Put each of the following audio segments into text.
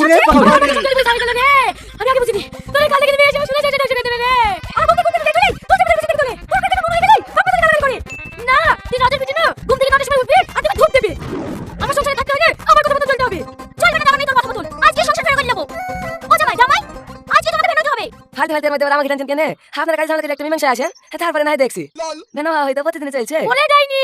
বুঝি রে বাবা রে। আমি আগে বুঝিনি তোর কাল থেকে এসে শুনে যাচ্ছে শুনে দেবে রে আর কোন কোন দেখলি তোর থেকে বুঝিতে তোলে তোর কাছে মনে হয়ে গেল বাবা থেকে করে না তুই রাতের পিছনে ঘুম থেকে কাটার সময় উঠবি আর তুই ধূপ দেবে আমার সংসারে থাকতে হলে আমার কথা মতো চলতে হবে চল না আমি তোর কথা মতো আজকে সংসার ফেরা করে নেব ও জামাই আজকে তোমাকে বেরোতে হবে ফালতু ফালতু মধ্যে আমাকে টেনশন কেন আপনার কাছে সামনে একটা মীমাংসা আসেন তারপরে নাই দেখছি কেন হয়তো প্রতিদিন চলছে বলে যায়নি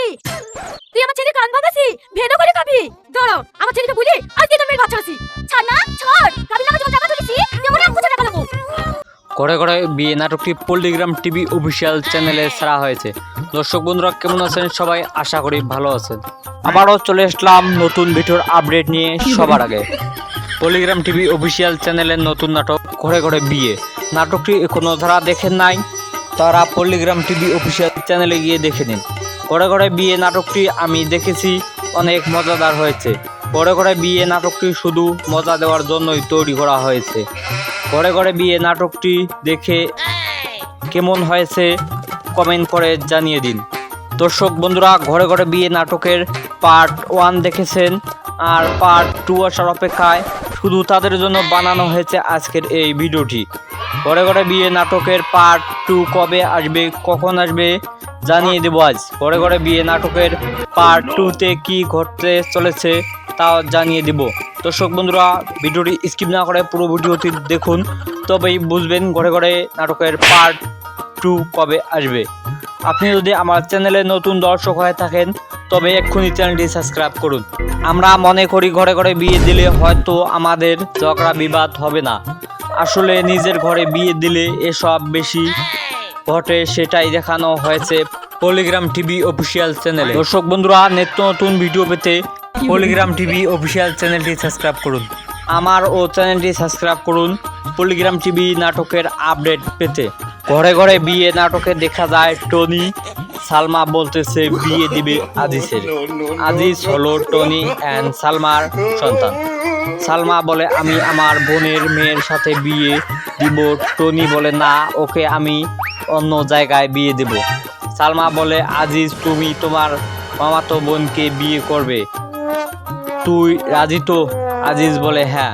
তুই আমার ছেলে কান ভাগাসি ভেদো করে খাবি দাঁড়াও আমার ছেলেকে বলি আজকে তুমি বাচ্চা আছি ছাড় না ছাড় কাবিল নামে যখন টাকা তুলেছি তেমন আমি টাকা নেবো ঘরে ঘরে বিয়ে নাটকটি পল্লিগ্রাম টিভি অফিসিয়াল চ্যানেলে ছাড়া হয়েছে। দর্শক বন্ধুরা কেমন আছেন সবাই, আশা করি ভালো আছেন। আবারও চলে আসলাম নতুন ভিডিওর আপডেট নিয়ে সবার আগে। পল্লিগ্রাম টিভি অফিসিয়াল চ্যানেলের নতুন নাটক ঘরে ঘরে বিয়ে নাটকটি এখনো যারা দেখেন নাই তারা পল্লিগ্রাম টিভি অফিসিয়াল চ্যানেলে গিয়ে দেখে নিন। ঘরে ঘরে বিয়ে নাটকটি আমি দেখেছি, অনেক মজাদার হয়েছে। ঘরে ঘরে বিয়ে নাটকটি শুধু মজা দেওয়ার জন্যই তৈরি করা হয়েছে। ঘরে ঘরে বিয়ে নাটকটি দেখে কেমন হয়েছে কমেন্ট করে জানিয়ে দিন। দর্শক বন্ধুরা ঘরে ঘরে বিয়ে নাটকের পার্ট 1 দেখেছেন আর পার্ট 2 আসার অপেক্ষায়, শুধু তাদের জন্য বানানো হয়েছে আজকের এই ভিডিওটি। ঘরে ঘরে বিয়ে নাটকের পার্ট 2 কবে আসবে, কখন আসবে জানিয়ে দেব আজ। ঘরে ঘরে বিয়ে নাটকের পার্ট 2-তে কি ঘটতে চলেছে তাও জানিয়ে দেব। দর্শক বন্ধুরা ভিডিওটি স্কিপ না করে পুরো ভিডিওটি দেখুন, তবেই বুঝবেন ঘরে ঘরে নাটকের পার্ট 2 কবে আসবে। আপনি যদি আমার চ্যানেলে নতুন দর্শক হয়ে থাকেন তবে এক্ষুনি চ্যানেলটি সাবস্ক্রাইব করুন। আমরা মনে করি ঘরে ঘরে বিয়ে দিলে হয়তো আমাদের ঝগড়া বিবাদ হবে না, আসলে নিজের ঘরে বিয়ে দিলে এসব বেশি ঘটে, সেটাই দেখানো হয়েছে পল্লিগ্রাম টিভি অফিসিয়াল চ্যানেলে। দর্শক বন্ধুরা নিত্য নতুন ভিডিও পেতে পল্লিগ্রাম টিভি অফিসিয়াল চ্যানেলটি সাবস্ক্রাইব করুন। আমার ও চ্যানেলটি সাবস্ক্রাইব করুন পল্লিগ্রাম টিভি নাটকের আপডেট পেতে। ঘরে ঘরে বিয়ে নাটকে দেখা যায় টনি সালমা বলতেছে বিয়ে দিবে আজিজের। আজিজ হলো টনি অ্যান্ড সালমার সন্তান। সালমা বলে আমি আমার বোনের মেয়ের সাথে বিয়ে দিব। টনি বলে না, ওকে আমি অন্য জায়গায় বিয়ে দেব। সালমা বলে আজিজ তুমি তোমার মামাতো বোনকে বিয়ে করবে, তুই রাজি তো? আজিজ বলে হ্যাঁ।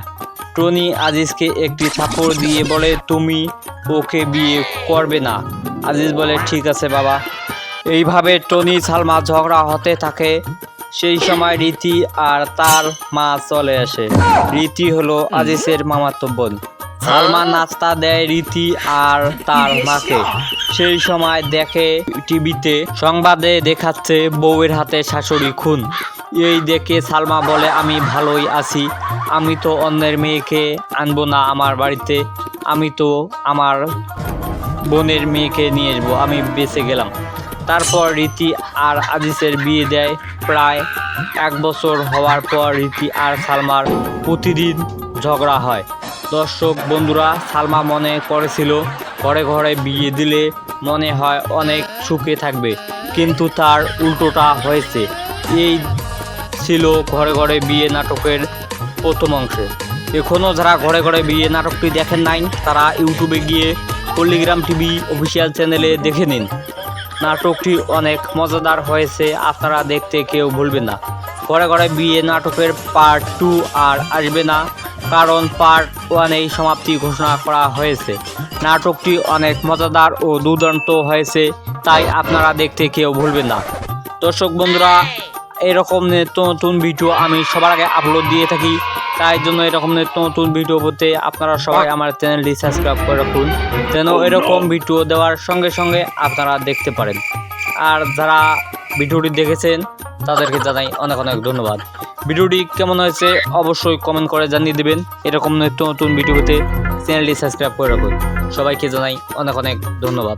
টনি আজিজকে একটি থাপ্পড় দিয়ে বলে তুমি ওকে বিয়ে করবে না। আজিজ বলে ঠিক আছে বাবা। এইভাবে টনি সালমা ঝগড়া হতে থাকে। সেই সময় রীতি আর তার মা চলে আসে। রীতি হলো আজিজের মামাতো বোন। সালমা নাস্তা দেয় রীতি আর তার মাকে। সেই সময় দেখে টিভিতে সংবাদে দেখাচ্ছে বউয়ের হাতে শাশুড়ি খুন। এই দেখে সালমা বলে আমি ভালোই আছি, আমি তো অন্যের মেয়েকে আনবো না আমার বাড়িতে, আমি তো আমার বোনের মেয়েকে নিয়ে আসবো, আমি বেঁচে গেলাম। তারপর রীতি আর আজিজের বিয়ে দেয়। প্রায় 1 বছর হওয়ার পর রীতি আর সালমার প্রতিদিন ঝগড়া হয়। দর্শক বন্ধুরা সালমা মনে করেছিল ঘরে ঘরে বিয়ে দিলে মনে হয় অনেক সুখে থাকবে, কিন্তু তার উল্টোটা হয়েছে। এই ছিল ঘরে ঘরে বিয়ে নাটকের প্রথম অংশে। এখনও যারা ঘরে ঘরে বিয়ে নাটকটি দেখেন নাই তারা ইউটিউবে গিয়ে পল্লিগ্রাম টিভি অফিসিয়াল চ্যানেলে দেখে নিন। নাটকটি অনেক মজাদার হয়েছে, আপনারা দেখতে কেউ ভুলবেন না। ঘরে ঘরে বিয়ে নাটকের পার্ট 2 আর আসবে না, কারণ পার্ট 1-এই সমাপ্তি ঘোষণা করা হয়েছে। নাটকটি অনেক মজাদার ও দুর্দান্ত হয়েছে, তাই আপনারা দেখতে কেউ ভুলবেন না। দর্শক বন্ধুরা এরকম নিত্য নতুন ভিডিও আমি সবার আগে আপলোড দিয়ে থাকি, তাই জন্য এরকম নিত্য নতুন ভিডিও পেতে আপনারা সবাই আমার চ্যানেলটি সাবস্ক্রাইব করে রাখুন, যেন এরকম ভিডিও দেওয়ার সঙ্গে সঙ্গে আপনারা দেখতে পারেন। আর যারা ভিডিওটি দেখেছেন তাদেরকে জানাই অনেক অনেক ধন্যবাদ। ভিডিওটি কেমন হয়েছে অবশ্যই কমেন্ট করে জানিয়ে দেবেন। এরকম নিত্য নতুন ভিডিও পেতে চ্যানেলটি সাবস্ক্রাইব করে রাখুন। সবাইকে জানাই অনেক অনেক ধন্যবাদ।